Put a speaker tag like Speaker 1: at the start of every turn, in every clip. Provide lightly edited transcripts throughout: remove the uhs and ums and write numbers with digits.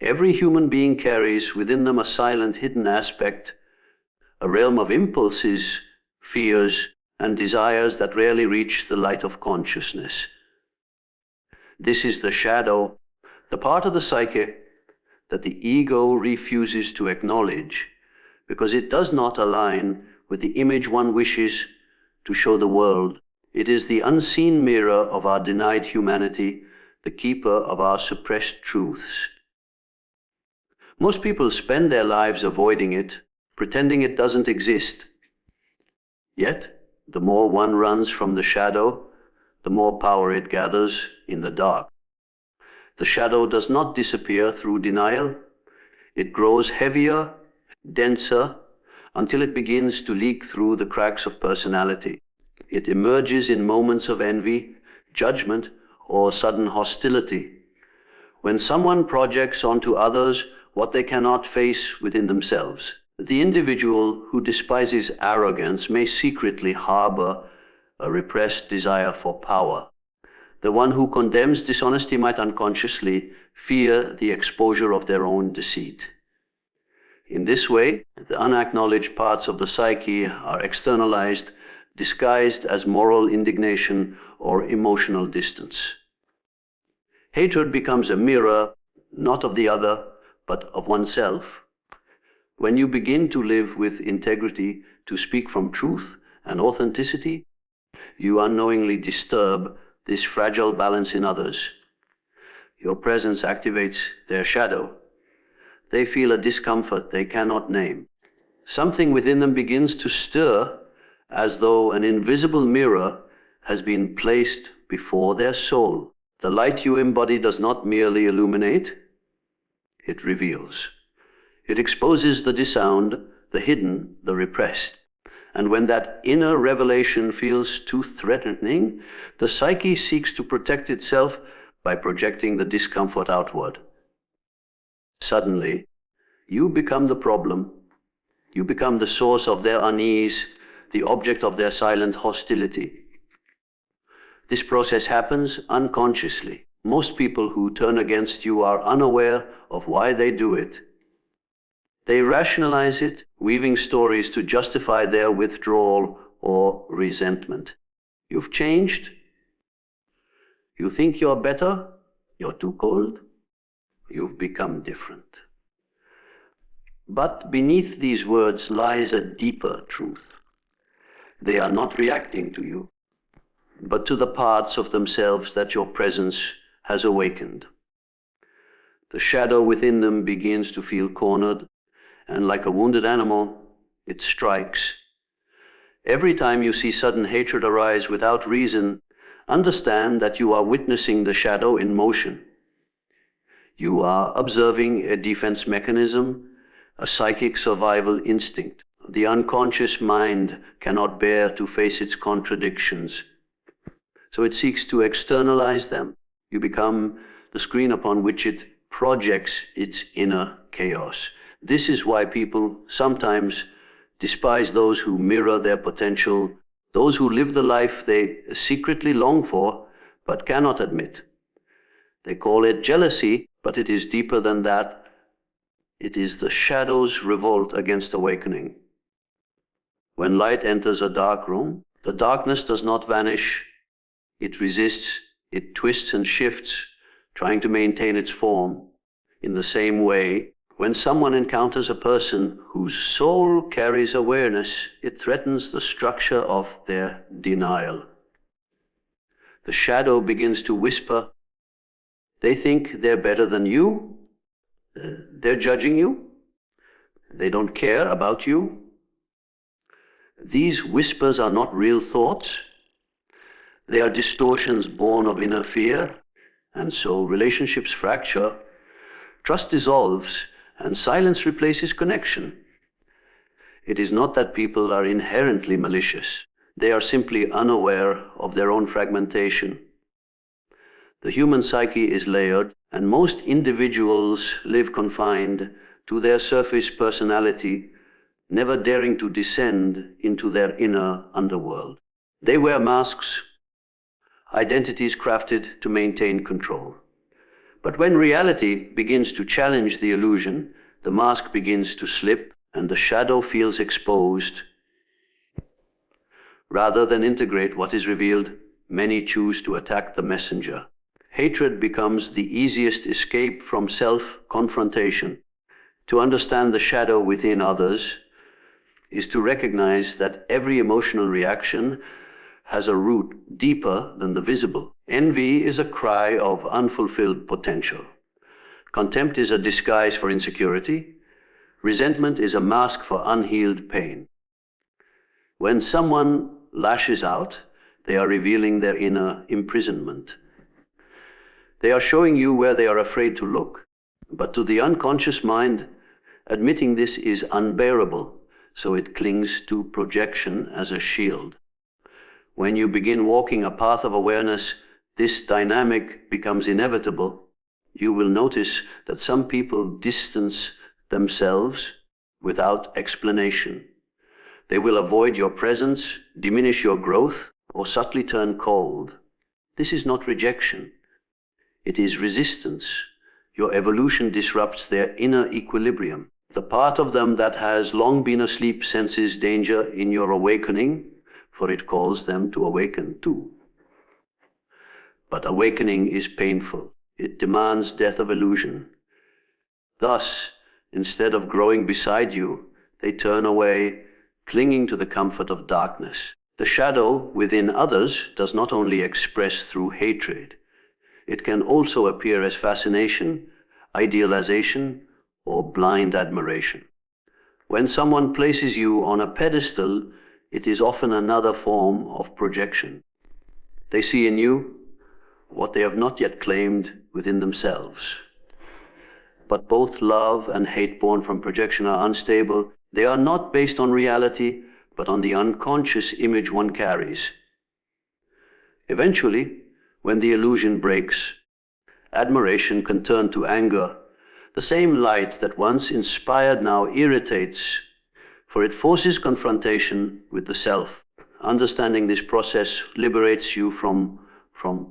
Speaker 1: Every human being carries within them a silent, hidden aspect, a realm of impulses, fears, and desires that rarely reach the light of consciousness. This is the shadow, the part of the psyche that the ego refuses to acknowledge because it does not align with the image one wishes to show the world. It is the unseen mirror of our denied humanity, the keeper of our suppressed truths. Most people spend their lives avoiding it, pretending it doesn't exist. Yet, the more one runs from the shadow, the more power it gathers in the dark. The shadow does not disappear through denial. It grows heavier, denser, until it begins to leak through the cracks of personality. It emerges in moments of envy, judgment, or sudden hostility. When someone projects onto others what they cannot face within themselves. The individual who despises arrogance may secretly harbor a repressed desire for power. The one who condemns dishonesty might unconsciously fear the exposure of their own deceit. In this way, the unacknowledged parts of the psyche are externalized, disguised as moral indignation or emotional distance. Hatred becomes a mirror, not of the other, but of oneself. When you begin to live with integrity, to speak from truth and authenticity, you unknowingly disturb this fragile balance in others. Your presence activates their shadow. They feel a discomfort they cannot name. Something within them begins to stir as though an invisible mirror has been placed before their soul. The light you embody does not merely illuminate, it reveals. It exposes the dissound, the hidden, the repressed. And when that inner revelation feels too threatening, the psyche seeks to protect itself by projecting the discomfort outward. Suddenly, you become the problem. You become the source of their unease, the object of their silent hostility. This process happens unconsciously. Most people who turn against you are unaware of why they do it. They rationalize it, weaving stories to justify their withdrawal or resentment. You've changed. You think you're better. You're too cold. You've become different. But beneath these words lies a deeper truth. They are not reacting to you, but to the parts of themselves that your presence has awakened. The shadow within them begins to feel cornered, and like a wounded animal, it strikes. Every time you see sudden hatred arise without reason, understand that you are witnessing the shadow in motion. You are observing a defense mechanism, a psychic survival instinct. The unconscious mind cannot bear to face its contradictions, so it seeks to externalize them. You become the screen upon which it projects its inner chaos. This is why people sometimes despise those who mirror their potential, those who live the life they secretly long for but cannot admit. They call it jealousy, but it is deeper than that. It is the shadow's revolt against awakening. When light enters a dark room, the darkness does not vanish. It resists, it twists and shifts, trying to maintain its form. In the same way, when someone encounters a person whose soul carries awareness, it threatens the structure of their denial. The shadow begins to whisper. They think they're better than you. They're judging you. They don't care about you. These whispers are not real thoughts. They are distortions born of inner fear, and so relationships fracture, trust dissolves, and silence replaces connection. It is not that people are inherently malicious. They are simply unaware of their own fragmentation. The human psyche is layered, and most individuals live confined to their surface personality, never daring to descend into their inner underworld. They wear masks, identities crafted to maintain control. But when reality begins to challenge the illusion, the mask begins to slip and the shadow feels exposed. Rather than integrate what is revealed, many choose to attack the messenger. Hatred becomes the easiest escape from self-confrontation. To understand the shadow within others is to recognize that every emotional reaction has a root deeper than the visible. Envy is a cry of unfulfilled potential. Contempt is a disguise for insecurity. Resentment is a mask for unhealed pain. When someone lashes out, they are revealing their inner imprisonment. They are showing you where they are afraid to look. But to the unconscious mind, admitting this is unbearable, so it clings to projection as a shield. When you begin walking a path of awareness, this dynamic becomes inevitable. You will notice that some people distance themselves without explanation. They will avoid your presence, diminish your growth, or subtly turn cold. This is not rejection. It is resistance. Your evolution disrupts their inner equilibrium. The part of them that has long been asleep senses danger in your awakening, for it calls them to awaken too. But awakening is painful. It demands death of illusion. Thus, instead of growing beside you, they turn away, clinging to the comfort of darkness. The shadow within others does not only express through hatred. It can also appear as fascination, idealization, or blind admiration. When someone places you on a pedestal, it is often another form of projection. They see in you what they have not yet claimed within themselves. But both love and hate born from projection are unstable. They are not based on reality, but on the unconscious image one carries. Eventually, when the illusion breaks, admiration can turn to anger. The same light that once inspired now irritates, for it forces confrontation with the self. Understanding this process liberates you from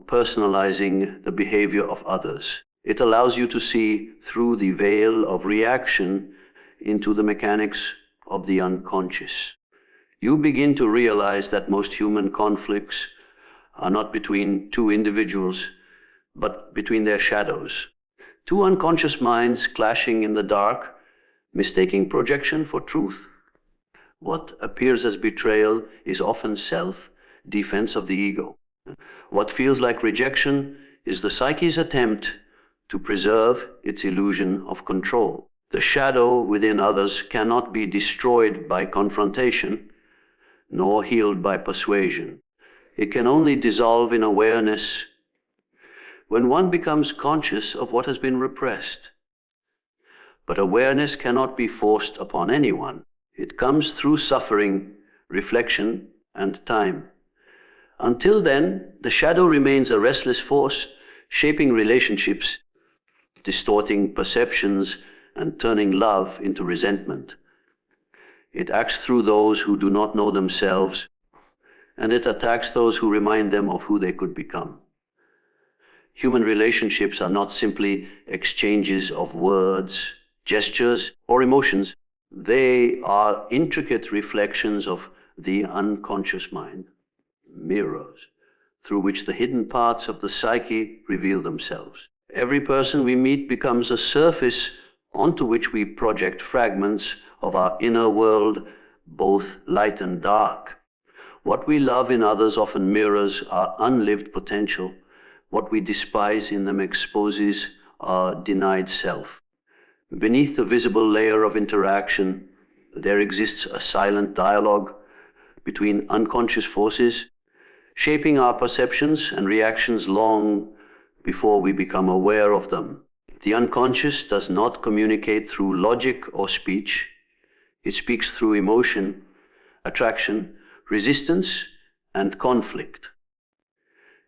Speaker 1: personalizing the behavior of others. It allows you to see through the veil of reaction into the mechanics of the unconscious. You begin to realize that most human conflicts are not between two individuals, but between their shadows. Two unconscious minds clashing in the dark, mistaking projection for truth. What appears as betrayal is often self-defense of the ego. What feels like rejection is the psyche's attempt to preserve its illusion of control. The shadow within others cannot be destroyed by confrontation, nor healed by persuasion. It can only dissolve in awareness when one becomes conscious of what has been repressed. But awareness cannot be forced upon anyone. It comes through suffering, reflection, and time. Until then, the shadow remains a restless force, shaping relationships, distorting perceptions, and turning love into resentment. It acts through those who do not know themselves, and it attacks those who remind them of who they could become. Human relationships are not simply exchanges of words, gestures, or emotions. They are intricate reflections of the unconscious mind, mirrors, through which the hidden parts of the psyche reveal themselves. Every person we meet becomes a surface onto which we project fragments of our inner world, both light and dark. What we love in others often mirrors our unlived potential. What we despise in them exposes our denied self. Beneath the visible layer of interaction, there exists a silent dialogue between unconscious forces, shaping our perceptions and reactions long before we become aware of them. The unconscious does not communicate through logic or speech. It speaks through emotion, attraction, resistance, and conflict.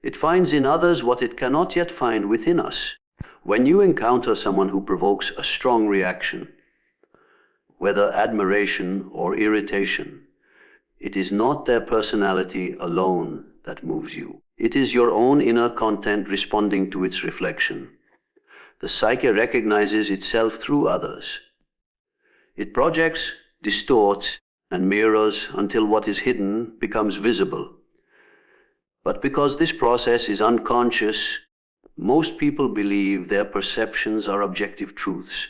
Speaker 1: It finds in others what it cannot yet find within us. When you encounter someone who provokes a strong reaction, whether admiration or irritation, it is not their personality alone that moves you. It is your own inner content responding to its reflection. The psyche recognizes itself through others. It projects, distorts, and mirrors until what is hidden becomes visible. But because this process is unconscious, most people believe their perceptions are objective truths.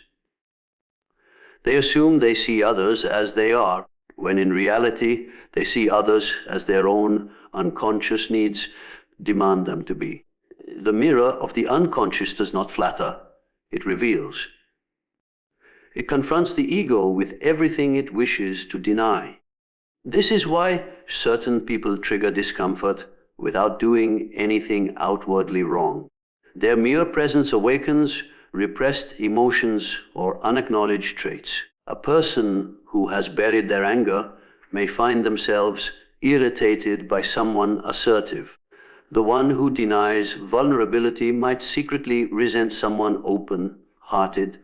Speaker 1: They assume they see others as they are, when in reality they see others as their own unconscious needs demand them to be. The mirror of the unconscious does not flatter, it reveals. It confronts the ego with everything it wishes to deny. This is why certain people trigger discomfort without doing anything outwardly wrong. Their mere presence awakens repressed emotions or unacknowledged traits. A person who has buried their anger may find themselves irritated by someone assertive. The one who denies vulnerability might secretly resent someone open-hearted.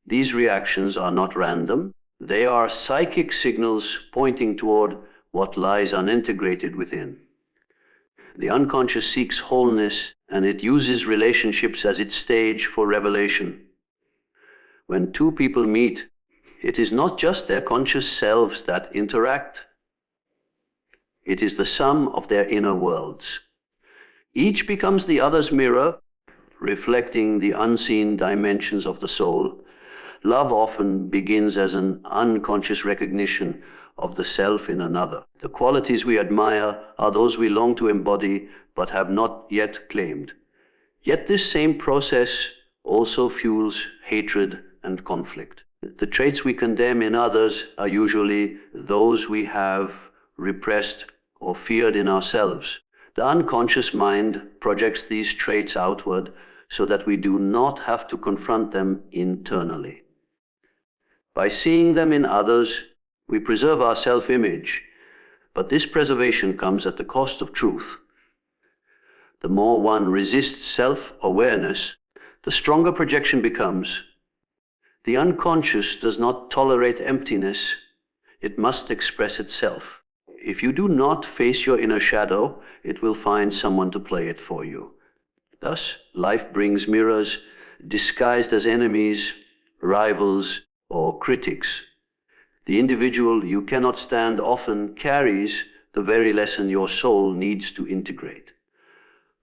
Speaker 1: These reactions are not random. They are psychic signals pointing toward what lies unintegrated within. The unconscious seeks wholeness, and it uses relationships as its stage for revelation. When two people meet, it is not just their conscious selves that interact. It is the sum of their inner worlds. Each becomes the other's mirror, reflecting the unseen dimensions of the soul. Love often begins as an unconscious recognition of the self in another. The qualities we admire are those we long to embody but have not yet claimed. Yet this same process also fuels hatred and conflict. The traits we condemn in others are usually those we have repressed or feared in ourselves. The unconscious mind projects these traits outward so that we do not have to confront them internally. By seeing them in others, we preserve our self-image, but this preservation comes at the cost of truth. The more one resists self-awareness, the stronger projection becomes. The unconscious does not tolerate emptiness. It must express itself. If you do not face your inner shadow, it will find someone to play it for you. Thus, life brings mirrors disguised as enemies, rivals, or critics. The individual you cannot stand often carries the very lesson your soul needs to integrate.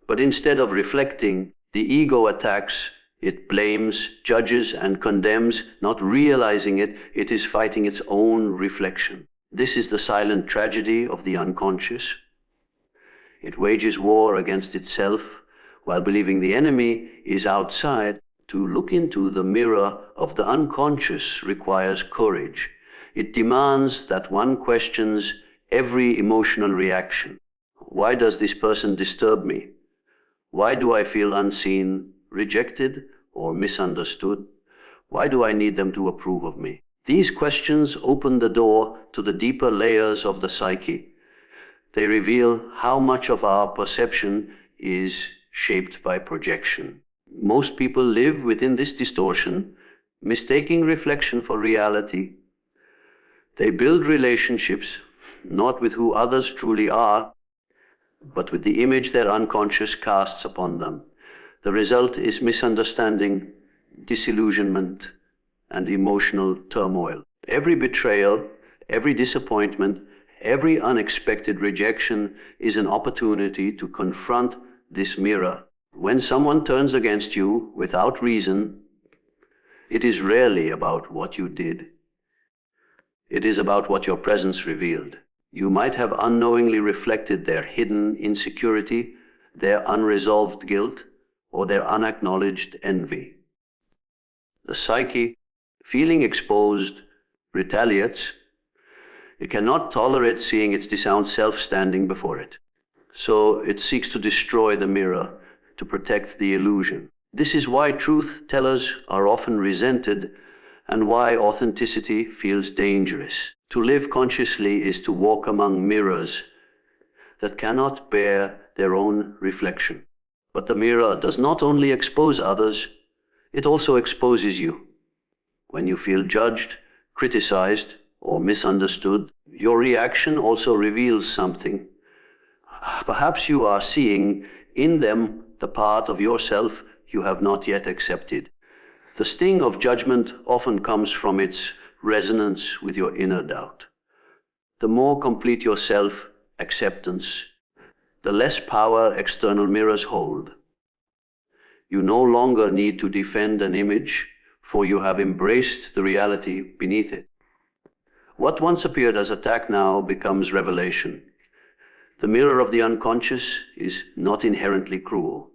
Speaker 1: But instead of reflecting, the ego attacks, it blames, judges, and condemns, not realizing it, it is fighting its own reflection. This is the silent tragedy of the unconscious. It wages war against itself while believing the enemy is outside. To look into the mirror of the unconscious requires courage. It demands that one questions every emotional reaction. Why does this person disturb me? Why do I feel unseen, rejected, or misunderstood? Why do I need them to approve of me? These questions open the door to the deeper layers of the psyche. They reveal how much of our perception is shaped by projection. Most people live within this distortion, mistaking reflection for reality. They build relationships not with who others truly are, but with the image their unconscious casts upon them. The result is misunderstanding, disillusionment, and emotional turmoil. Every betrayal, every disappointment, every unexpected rejection is an opportunity to confront this mirror. When someone turns against you without reason, it is rarely about what you did. It is about what your presence revealed. You might have unknowingly reflected their hidden insecurity, their unresolved guilt, or their unacknowledged envy. The psyche, feeling exposed, retaliates. It cannot tolerate seeing its disowned self standing before it. So it seeks to destroy the mirror, to protect the illusion. This is why truth tellers are often resented and why authenticity feels dangerous. To live consciously is to walk among mirrors that cannot bear their own reflection. But the mirror does not only expose others, it also exposes you. When you feel judged, criticized, or misunderstood, your reaction also reveals something. Perhaps you are seeing in them the part of yourself you have not yet accepted. The sting of judgment often comes from its resonance with your inner doubt. The more complete your self-acceptance, the less power external mirrors hold. You no longer need to defend an image, for you have embraced the reality beneath it. What once appeared as attack now becomes revelation. The mirror of the unconscious is not inherently cruel.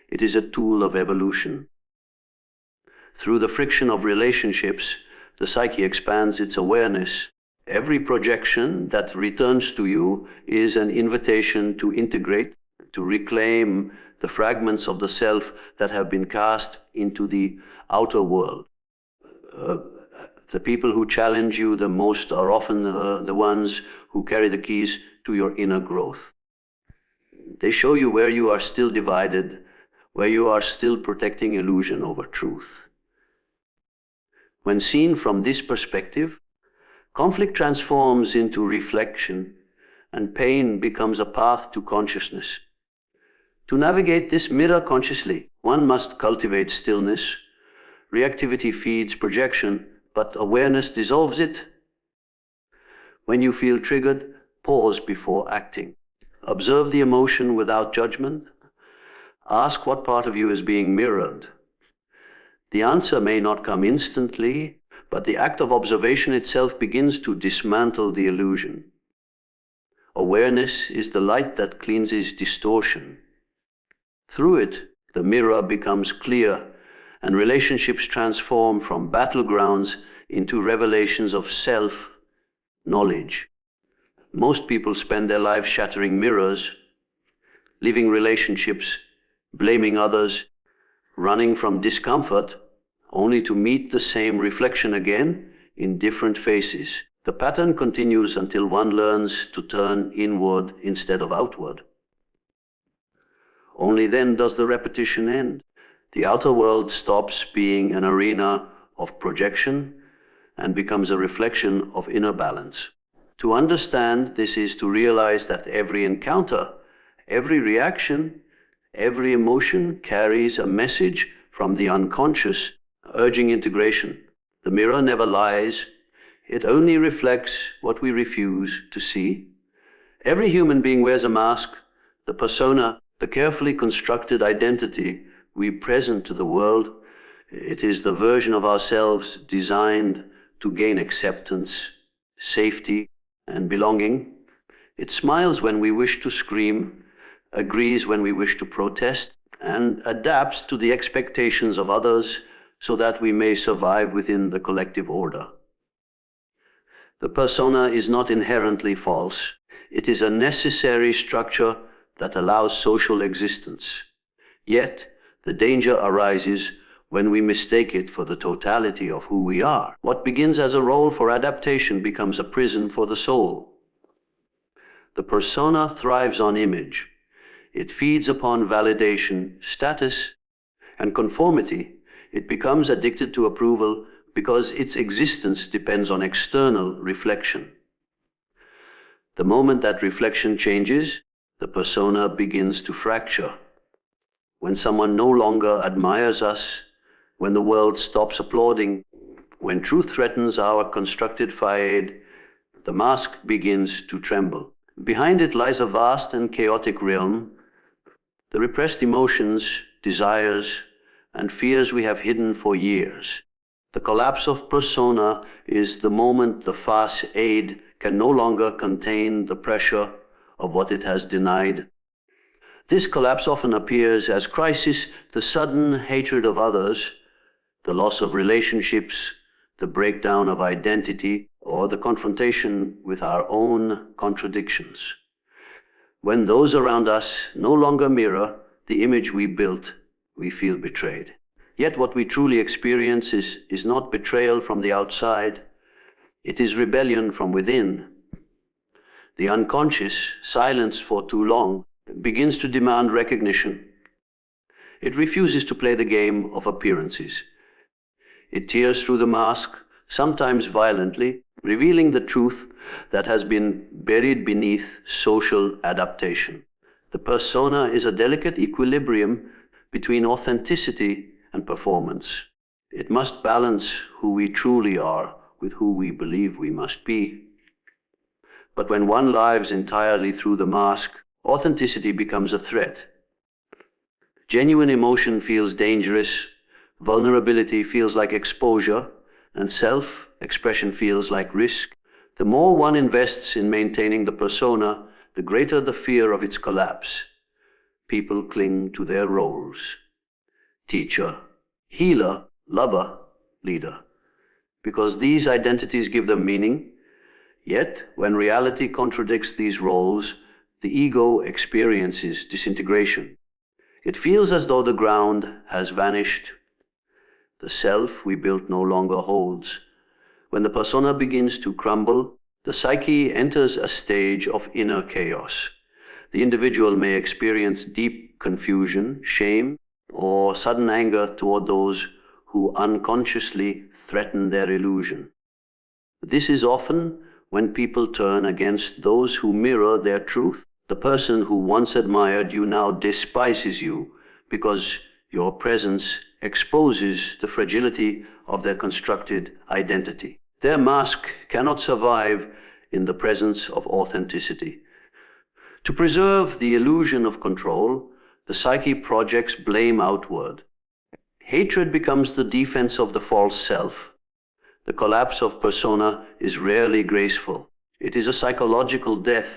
Speaker 1: It is a tool of evolution. Through the friction of relationships, the psyche expands its awareness. Every projection that returns to you is an invitation to integrate, to reclaim the fragments of the self that have been cast into the outer world. The people who challenge you the most are often the ones who carry the keys to your inner growth. They show you where you are still divided, where you are still protecting illusion over truth. When seen from this perspective, conflict transforms into reflection, and pain becomes a path to consciousness. To navigate this mirror consciously, one must cultivate stillness. Reactivity feeds projection, but awareness dissolves it. When you feel triggered, pause before acting. Observe the emotion without judgment. Ask what part of you is being mirrored. The answer may not come instantly, but the act of observation itself begins to dismantle the illusion. Awareness is the light that cleanses distortion. Through it, the mirror becomes clear, and relationships transform from battlegrounds into revelations of self-knowledge. Most people spend their lives shattering mirrors, leaving relationships, blaming others, running from discomfort, only to meet the same reflection again in different faces. The pattern continues until one learns to turn inward instead of outward. Only then does the repetition end. The outer world stops being an arena of projection and becomes a reflection of inner balance. To understand this is to realize that every encounter, every reaction, every emotion carries a message from the unconscious, urging integration. The mirror never lies. It only reflects what we refuse to see. Every human being wears a mask, the persona, the carefully constructed identity we present to the world. It is the version of ourselves designed to gain acceptance, safety, and belonging. It smiles when we wish to scream, agrees when we wish to protest, and adapts to the expectations of others so that we may survive within the collective order. The persona is not inherently false. It is a necessary structure that allows social existence. Yet, the danger arises when we mistake it for the totality of who we are. What begins as a role for adaptation becomes a prison for the soul. The persona thrives on image. It feeds upon validation, status, and conformity. It becomes addicted to approval because its existence depends on external reflection. The moment that reflection changes, the persona begins to fracture. When someone no longer admires us, when the world stops applauding, when truth threatens our constructed facade, the mask begins to tremble. Behind it lies a vast and chaotic realm. The repressed emotions, desires, and fears we have hidden for years. The collapse of persona is the moment the facade can no longer contain the pressure of what it has denied. This collapse often appears as crisis, the sudden hatred of others, the loss of relationships, the breakdown of identity, or the confrontation with our own contradictions. When those around us no longer mirror the image we built, we feel betrayed. Yet what we truly experience is not betrayal from the outside, it is rebellion from within. The unconscious, silenced for too long, begins to demand recognition. It refuses to play the game of appearances. It tears through the mask, sometimes violently, revealing the truth that has been buried beneath social adaptation. The persona is a delicate equilibrium between authenticity and performance. It must balance who we truly are with who we believe we must be. But when one lives entirely through the mask, authenticity becomes a threat. Genuine emotion feels dangerous, vulnerability feels like exposure, and self-expression feels like risk. The more one invests in maintaining the persona, the greater the fear of its collapse. People cling to their roles: teacher, healer, lover, leader, because these identities give them meaning. Yet, when reality contradicts these roles, the ego experiences disintegration. It feels as though the ground has vanished. The self we built no longer holds. When the persona begins to crumble, the psyche enters a stage of inner chaos. The individual may experience deep confusion, shame, or sudden anger toward those who unconsciously threaten their illusion. This is often when people turn against those who mirror their truth. The person who once admired you now despises you because your presence exposes the fragility of their constructed identity. Their mask cannot survive in the presence of authenticity. To preserve the illusion of control, the psyche projects blame outward. Hatred becomes the defense of the false self. The collapse of persona is rarely graceful. It is a psychological death,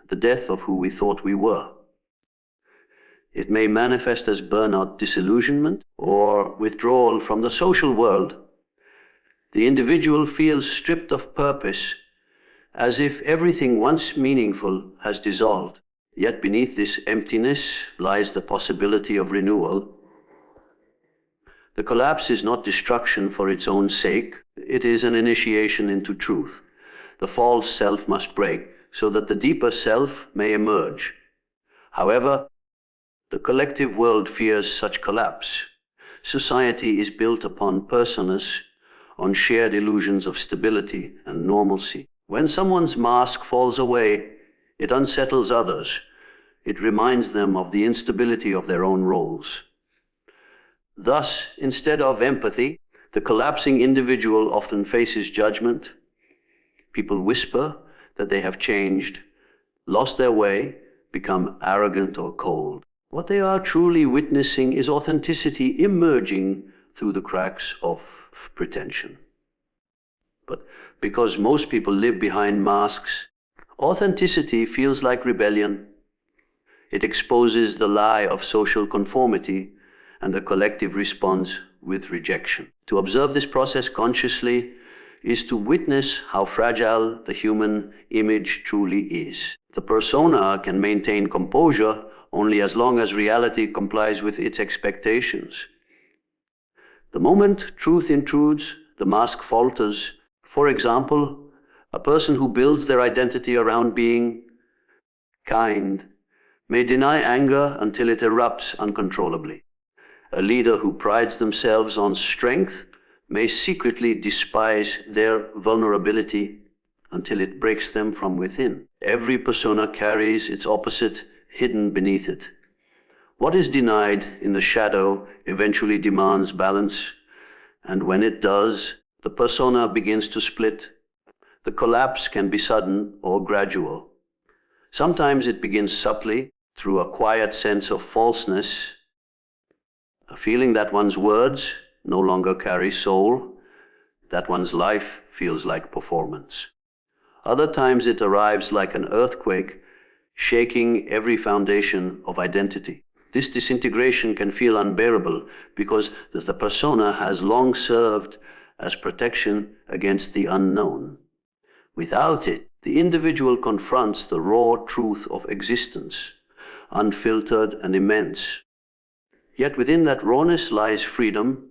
Speaker 1: the death of who we thought we were. It may manifest as burnout, disillusionment, or withdrawal from the social world. The individual feels stripped of purpose, as if everything once meaningful has dissolved. Yet beneath this emptiness lies the possibility of renewal. The collapse is not destruction for its own sake. It is an initiation into truth. The false self must break so that the deeper self may emerge. However, the collective world fears such collapse. Society is built upon personas, on shared illusions of stability and normalcy. When someone's mask falls away, it unsettles others. It reminds them of the instability of their own roles. Thus, instead of empathy, the collapsing individual often faces judgment. People whisper that they have changed, lost their way, become arrogant or cold. What they are truly witnessing is authenticity emerging through the cracks of pretension. But because most people live behind masks, authenticity feels like rebellion. It exposes the lie of social conformity, and the collective responds with rejection. To observe this process consciously is to witness how fragile the human image truly is. The persona can maintain composure only as long as reality complies with its expectations. The moment truth intrudes, the mask falters. For example, a person who builds their identity around being kind may deny anger until it erupts uncontrollably. A leader who prides themselves on strength may secretly despise their vulnerability until it breaks them from within. Every persona carries its opposite hidden beneath it. What is denied in the shadow eventually demands balance, and when it does, the persona begins to split. The collapse can be sudden or gradual. Sometimes it begins subtly through a quiet sense of falseness, a feeling that one's words no longer carry soul, that one's life feels like performance. Other times it arrives like an earthquake, shaking every foundation of identity. This disintegration can feel unbearable because the persona has long served as protection against the unknown. Without it, the individual confronts the raw truth of existence, unfiltered and immense. Yet within that rawness lies freedom,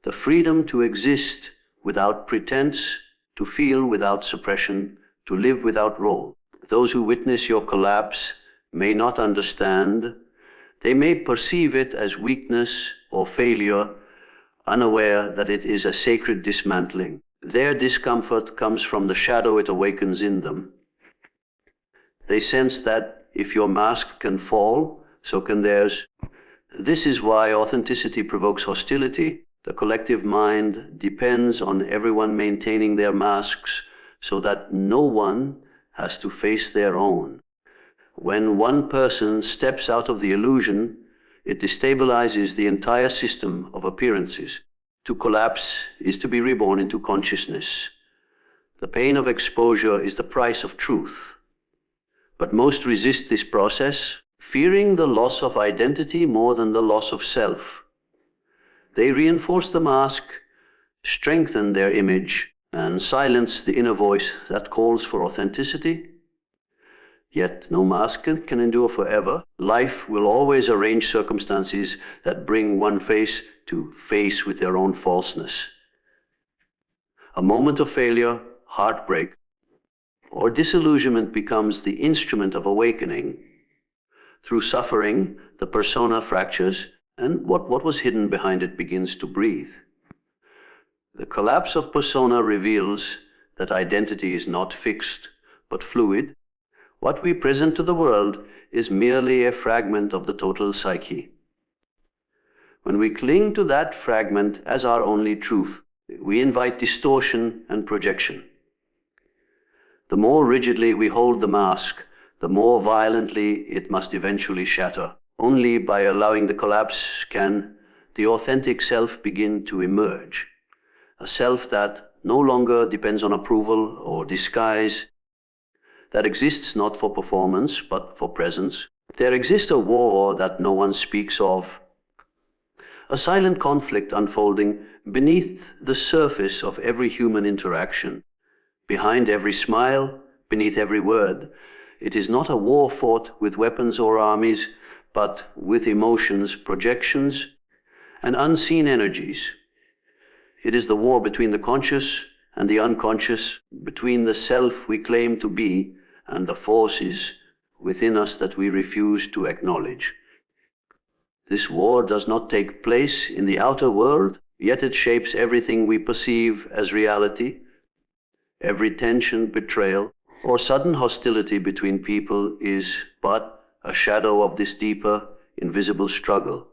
Speaker 1: the freedom to exist without pretense, to feel without suppression, to live without role. Those who witness your collapse may not understand. They may perceive it as weakness or failure, unaware that it is a sacred dismantling. Their discomfort comes from the shadow it awakens in them. They sense that if your mask can fall, so can theirs. This is why authenticity provokes hostility. The collective mind depends on everyone maintaining their masks so that no one has to face their own. When one person steps out of the illusion, it destabilizes the entire system of appearances. To collapse is to be reborn into consciousness. The pain of exposure is the price of truth. But most resist this process, fearing the loss of identity more than the loss of self. They reinforce the mask, strengthen their image, and silence the inner voice that calls for authenticity. Yet no mask can endure forever. Life will always arrange circumstances that bring one face to face with their own falseness. A moment of failure, heartbreak, or disillusionment becomes the instrument of awakening. Through suffering, the persona fractures, and what was hidden behind it begins to breathe. The collapse of persona reveals that identity is not fixed, but fluid. What we present to the world is merely a fragment of the total psyche. When we cling to that fragment as our only truth, we invite distortion and projection. The more rigidly we hold the mask, the more violently it must eventually shatter. Only by allowing the collapse can the authentic self begin to emerge. A self that no longer depends on approval or disguise, that exists not for performance, but for presence. There exists a war that no one speaks of, a silent conflict unfolding beneath the surface of every human interaction. Behind every smile, beneath every word, it is not a war fought with weapons or armies, but with emotions, projections, and unseen energies. It is the war between the conscious and the unconscious, between the self we claim to be and the forces within us that we refuse to acknowledge. This war does not take place in the outer world, yet it shapes everything we perceive as reality. Every tension, betrayal, or sudden hostility between people is but a shadow of this deeper, invisible struggle.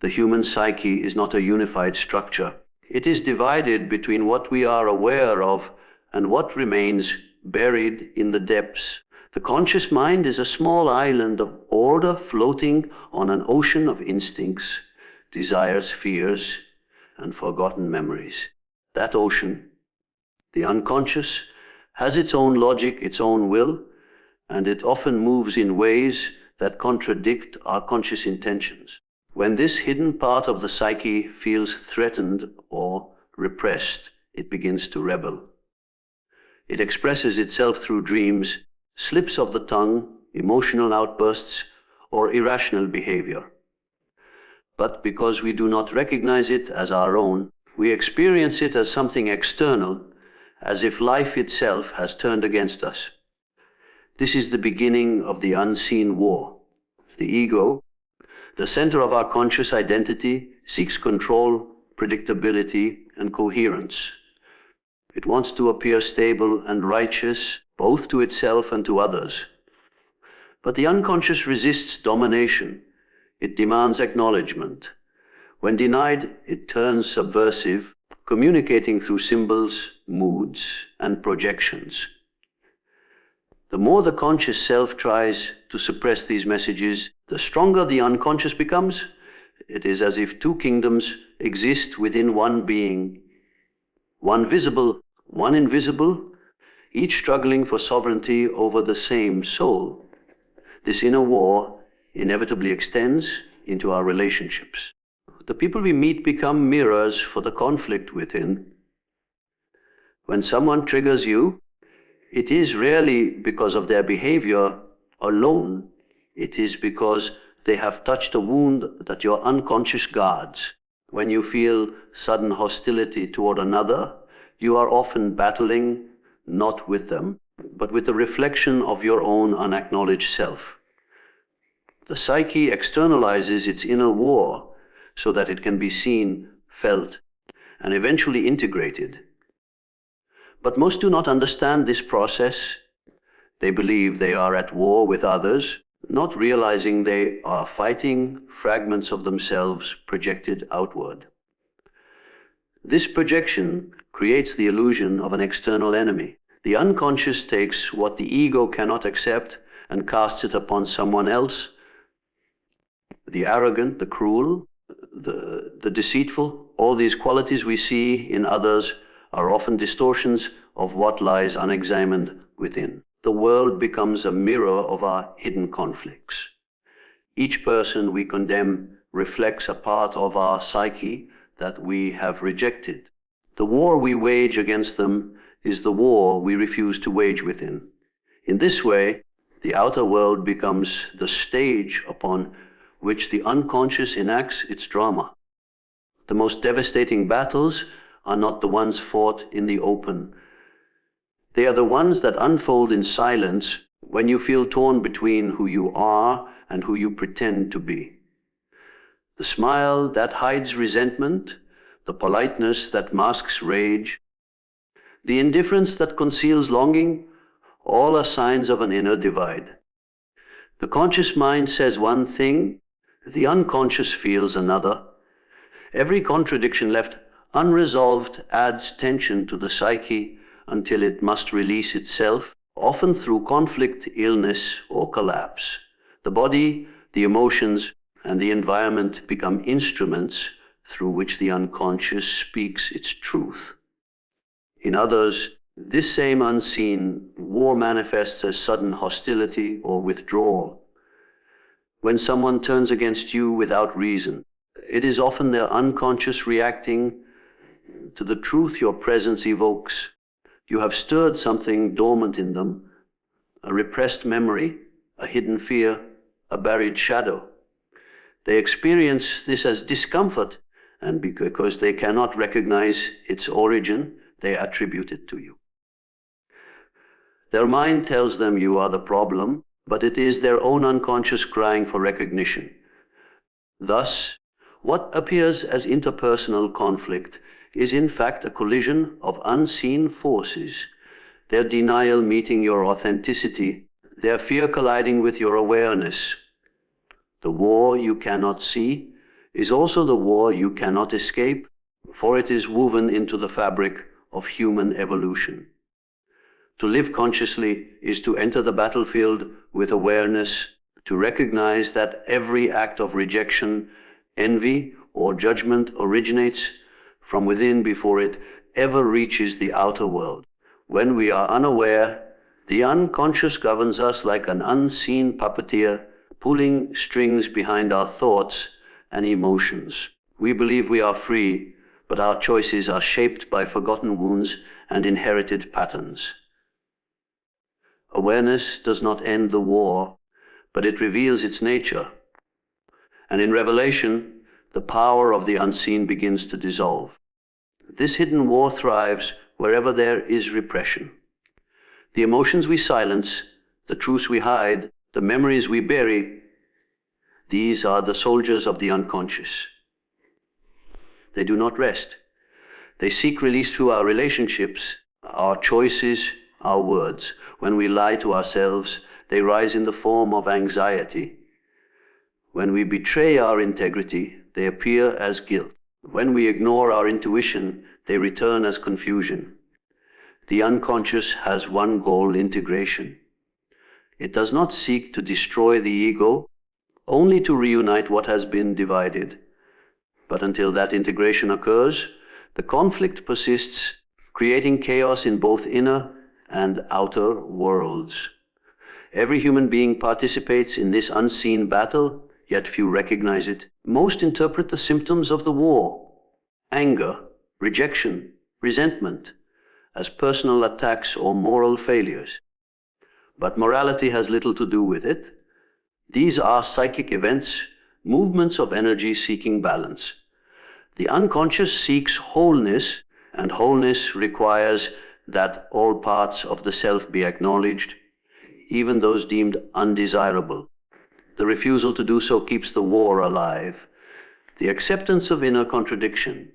Speaker 1: The human psyche is not a unified structure. It is divided between what we are aware of and what remains buried in the depths. The conscious mind is a small island of order floating on an ocean of instincts, desires, fears, and forgotten memories. That ocean, the unconscious, has its own logic, its own will, and it often moves in ways that contradict our conscious intentions. When this hidden part of the psyche feels threatened or repressed, it begins to rebel. It expresses itself through dreams, slips of the tongue, emotional outbursts, or irrational behavior. But because we do not recognize it as our own, we experience it as something external, as if life itself has turned against us. This is the beginning of the unseen war. The ego, the center of our conscious identity, seeks control, predictability, and coherence. It wants to appear stable and righteous, both to itself and to others. But the unconscious resists domination. It demands acknowledgement. When denied, it turns subversive, communicating through symbols, moods, and projections. The more the conscious self tries to suppress these messages, the stronger the unconscious becomes. It is as if two kingdoms exist within one being, one visible, one invisible, each struggling for sovereignty over the same soul. This inner war inevitably extends into our relationships. The people we meet become mirrors for the conflict within. When someone triggers you, it is rarely because of their behavior alone. It is because they have touched a wound that your unconscious guards. When you feel sudden hostility toward another, you are often battling not with them, but with the reflection of your own unacknowledged self. The psyche externalizes its inner war so that it can be seen, felt, and eventually integrated. But most do not understand this process. They believe they are at war with others, not realizing they are fighting fragments of themselves projected outward. This projection creates the illusion of an external enemy. The unconscious takes what the ego cannot accept and casts it upon someone else, the arrogant, the cruel, the deceitful. All these qualities we see in others are often distortions of what lies unexamined within. The world becomes a mirror of our hidden conflicts. Each person we condemn reflects a part of our psyche that we have rejected. The war we wage against them is the war we refuse to wage within. In this way, the outer world becomes the stage upon which the unconscious enacts its drama. The most devastating battles are not the ones fought in the open. They are the ones that unfold in silence when you feel torn between who you are and who you pretend to be. The smile that hides resentment, the politeness that masks rage, the indifference that conceals longing, all are signs of an inner divide. The conscious mind says one thing, the unconscious feels another. Every contradiction left unresolved adds tension to the psyche until it must release itself, often through conflict, illness, or collapse. The body, the emotions, and the environment become instruments through which the unconscious speaks its truth. In others, this same unseen war manifests as sudden hostility or withdrawal. When someone turns against you without reason, it is often their unconscious reacting to the truth your presence evokes. You have stirred something dormant in them, a repressed memory, a hidden fear, a buried shadow. They experience this as discomfort, and because they cannot recognize its origin, they attribute it to you. Their mind tells them you are the problem, but it is their own unconscious crying for recognition. Thus, what appears as interpersonal conflict is in fact a collision of unseen forces, their denial meeting your authenticity, their fear colliding with your awareness. The war you cannot see is also the war you cannot escape, for it is woven into the fabric of human evolution. To live consciously is to enter the battlefield with awareness, to recognize that every act of rejection, envy, or judgment originates from within before it ever reaches the outer world. When we are unaware, the unconscious governs us like an unseen puppeteer, pulling strings behind our thoughts and emotions. We believe we are free, but our choices are shaped by forgotten wounds and inherited patterns. Awareness does not end the war, but it reveals its nature. And in revelation, the power of the unseen begins to dissolve. This hidden war thrives wherever there is repression. The emotions we silence, the truths we hide, the memories we bury, these are the soldiers of the unconscious. They do not rest. They seek release through our relationships, our choices, our words. When we lie to ourselves, they rise in the form of anxiety. When we betray our integrity, they appear as guilt. When we ignore our intuition, they return as confusion. The unconscious has one goal: integration. It does not seek to destroy the ego, only to reunite what has been divided. But until that integration occurs, the conflict persists, creating chaos in both inner and outer worlds. Every human being participates in this unseen battle, yet few recognize it. Most interpret the symptoms of the war, anger, rejection, resentment, as personal attacks or moral failures. But morality has little to do with it. These are psychic events, movements of energy seeking balance. The unconscious seeks wholeness, and wholeness requires that all parts of the self be acknowledged, even those deemed undesirable. The refusal to do so keeps the war alive. The acceptance of inner contradiction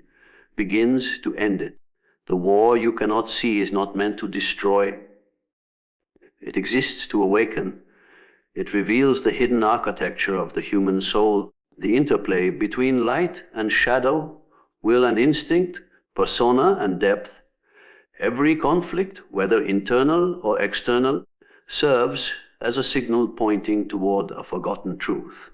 Speaker 1: begins to end it. The war you cannot see is not meant to destroy. It exists to awaken. It reveals the hidden architecture of the human soul, the interplay between light and shadow, will and instinct, persona and depth, every conflict, whether internal or external, serves as a signal pointing toward a forgotten truth.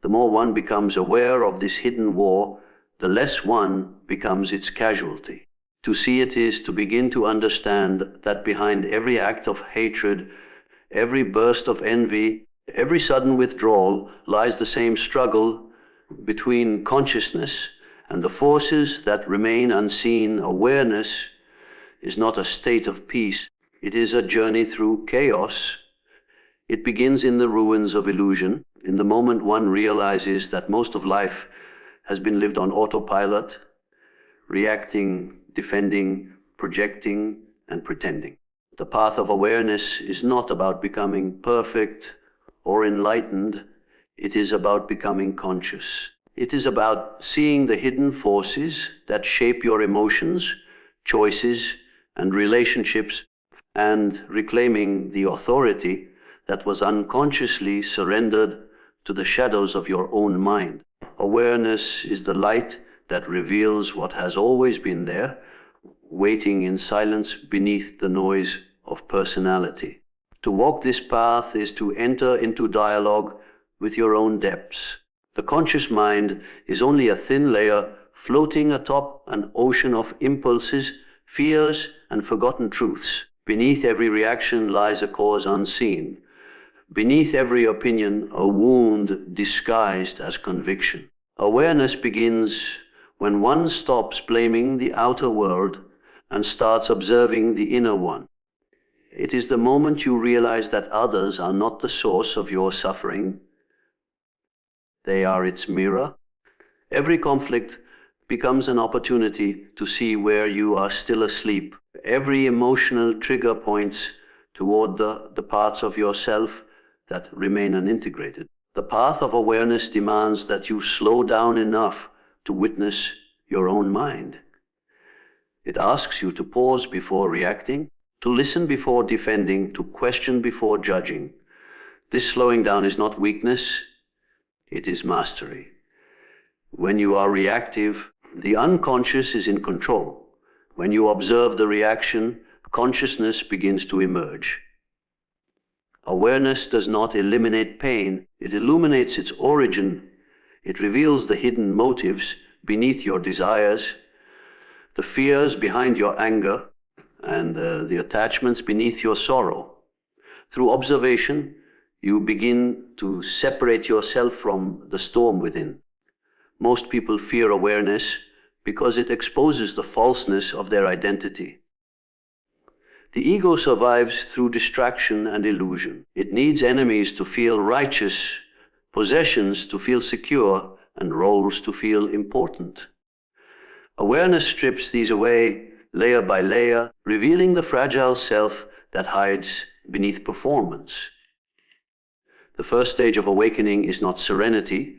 Speaker 1: The more one becomes aware of this hidden war, the less one becomes its casualty. To see it is to begin to understand that behind every act of hatred, every burst of envy, every sudden withdrawal lies the same struggle between consciousness and the forces that remain unseen. Awareness is not a state of peace. It is a journey through chaos. It begins in the ruins of illusion, in the moment one realizes that most of life has been lived on autopilot, reacting, defending, projecting, and pretending. The path of awareness is not about becoming perfect or enlightened. It is about becoming conscious. It is about seeing the hidden forces that shape your emotions, choices, and relationships, and reclaiming the authority that was unconsciously surrendered to the shadows of your own mind. Awareness is the light that reveals what has always been there, waiting in silence beneath the noise of personality. To walk this path is to enter into dialogue with your own depths. The conscious mind is only a thin layer floating atop an ocean of impulses, fears, and forgotten truths. Beneath every reaction lies a cause unseen. Beneath every opinion, a wound disguised as conviction. Awareness begins when one stops blaming the outer world and starts observing the inner one. It is the moment you realize that others are not the source of your suffering. They are its mirror. Every conflict becomes an opportunity to see where you are still asleep. Every emotional trigger points toward the parts of yourself that remain unintegrated. The path of awareness demands that you slow down enough to witness your own mind. It asks you to pause before reacting, to listen before defending, to question before judging. This slowing down is not weakness, it is mastery. When you are reactive, the unconscious is in control. When you observe the reaction, consciousness begins to emerge. Awareness does not eliminate pain, it illuminates its origin. It reveals the hidden motives beneath your desires, the fears behind your anger, and the attachments beneath your sorrow. Through observation, you begin to separate yourself from the storm within. Most people fear awareness because it exposes the falseness of their identity. The ego survives through distraction and illusion. It needs enemies to feel righteous, possessions to feel secure, and roles to feel important. Awareness strips these away layer by layer, revealing the fragile self that hides beneath performance. The first stage of awakening is not serenity,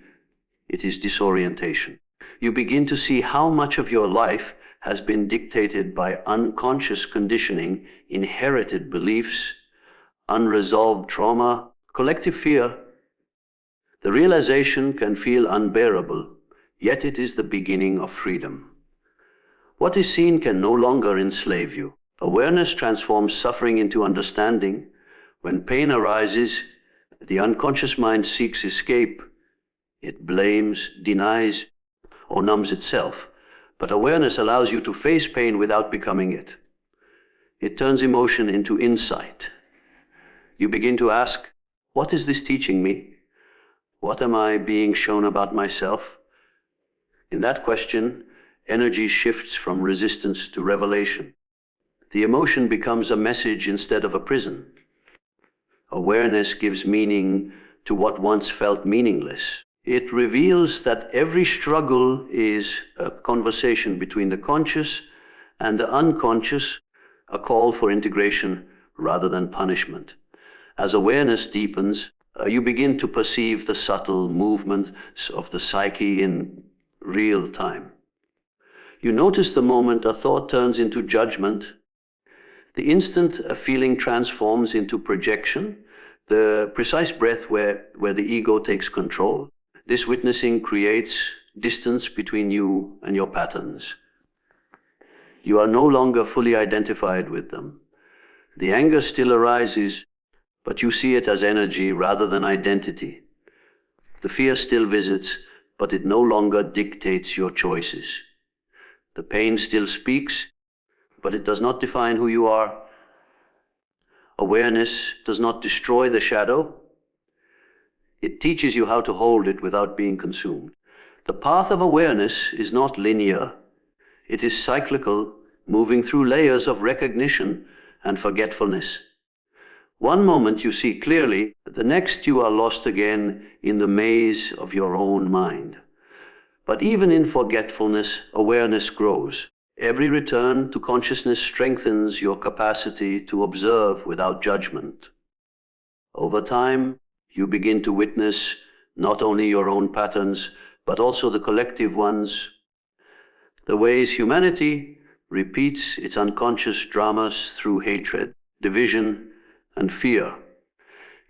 Speaker 1: it is disorientation. You begin to see how much of your life has been dictated by unconscious conditioning, inherited beliefs, unresolved trauma, collective fear. The realization can feel unbearable, yet it is the beginning of freedom. What is seen can no longer enslave you. Awareness transforms suffering into understanding. When pain arises, the unconscious mind seeks escape. It blames, denies, or numbs itself. But awareness allows you to face pain without becoming it. It turns emotion into insight. You begin to ask, what is this teaching me? What am I being shown about myself? In that question, energy shifts from resistance to revelation. The emotion becomes a message instead of a prison. Awareness gives meaning to what once felt meaningless. It reveals that every struggle is a conversation between the conscious and the unconscious, a call for integration rather than punishment. As awareness deepens, you begin to perceive the subtle movements of the psyche in real time. You notice the moment a thought turns into judgment, the instant a feeling transforms into projection, the precise breath where the ego takes control. This witnessing creates distance between you and your patterns. You are no longer fully identified with them. The anger still arises, but you see it as energy rather than identity. The fear still visits, but it no longer dictates your choices. The pain still speaks, but it does not define who you are. Awareness does not destroy the shadow. It teaches you how to hold it without being consumed. The path of awareness is not linear. It is cyclical, moving through layers of recognition and forgetfulness. One moment you see clearly, the next you are lost again in the maze of your own mind. But even in forgetfulness, awareness grows. Every return to consciousness strengthens your capacity to observe without judgment. Over time, you begin to witness not only your own patterns, but also the collective ones, the ways humanity repeats its unconscious dramas through hatred, division, and fear.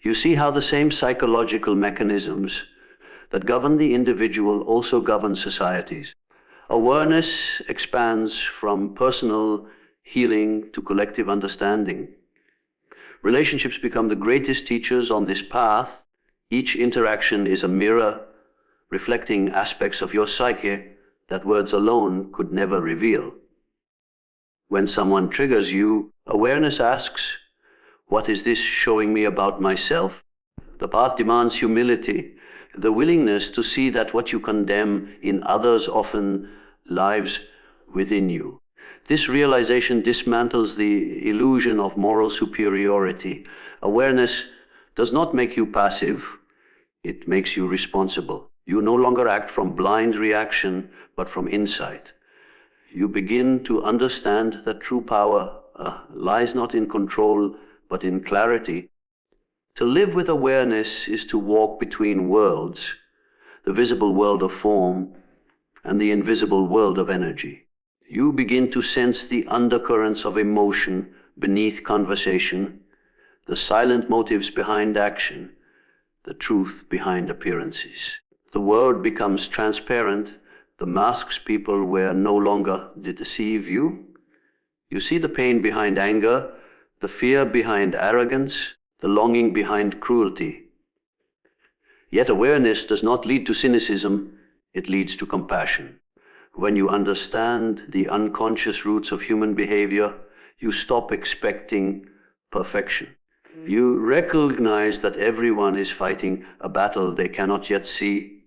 Speaker 1: You see how the same psychological mechanisms that govern the individual also govern societies. Awareness expands from personal healing to collective understanding. Relationships become the greatest teachers on this path. Each interaction is a mirror reflecting aspects of your psyche that words alone could never reveal. When someone triggers you, awareness asks, "What is this showing me about myself?" The path demands humility, the willingness to see that what you condemn in others often lives within you. This realization dismantles the illusion of moral superiority. Awareness does not make you passive, it makes you responsible. You no longer act from blind reaction, but from insight. You begin to understand that true power lies not in control, but in clarity. To live with awareness is to walk between worlds, the visible world of form and the invisible world of energy. You begin to sense the undercurrents of emotion beneath conversation, the silent motives behind action, the truth behind appearances. The world becomes transparent. The masks people wear no longer deceive you. You see the pain behind anger, the fear behind arrogance, the longing behind cruelty. Yet awareness does not lead to cynicism, it leads to compassion. When you understand the unconscious roots of human behavior, you stop expecting perfection. You recognize that everyone is fighting a battle they cannot yet see.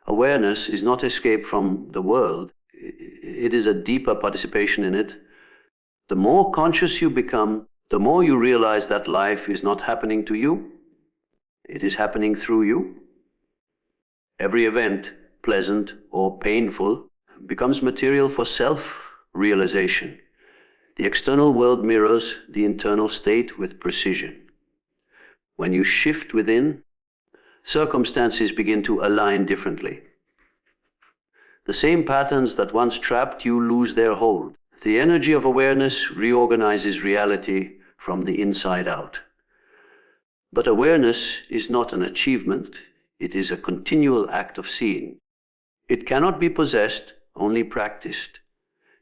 Speaker 1: Awareness is not escape from the world, it is a deeper participation in it. The more conscious you become, the more you realize that life is not happening to you, it is happening through you. Every event, pleasant or painful, becomes material for self-realization. The external world mirrors the internal state with precision. When you shift within, circumstances begin to align differently. The same patterns that once trapped you lose their hold. The energy of awareness reorganizes reality from the inside out. But awareness is not an achievement, it is a continual act of seeing. It cannot be possessed, only practiced.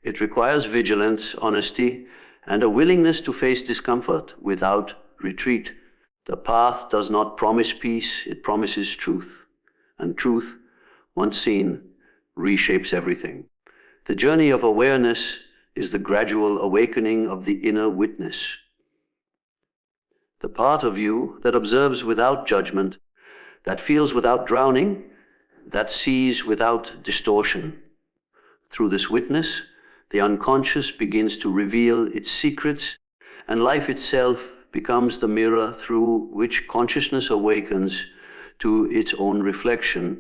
Speaker 1: It requires vigilance, honesty, and a willingness to face discomfort without retreat. The path does not promise peace, it promises truth. And truth, once seen, reshapes everything. The journey of awareness is the gradual awakening of the inner witness. The part of you that observes without judgment, that feels without drowning, that sees without distortion. Through this witness, the unconscious begins to reveal its secrets, and life itself becomes the mirror through which consciousness awakens to its own reflection.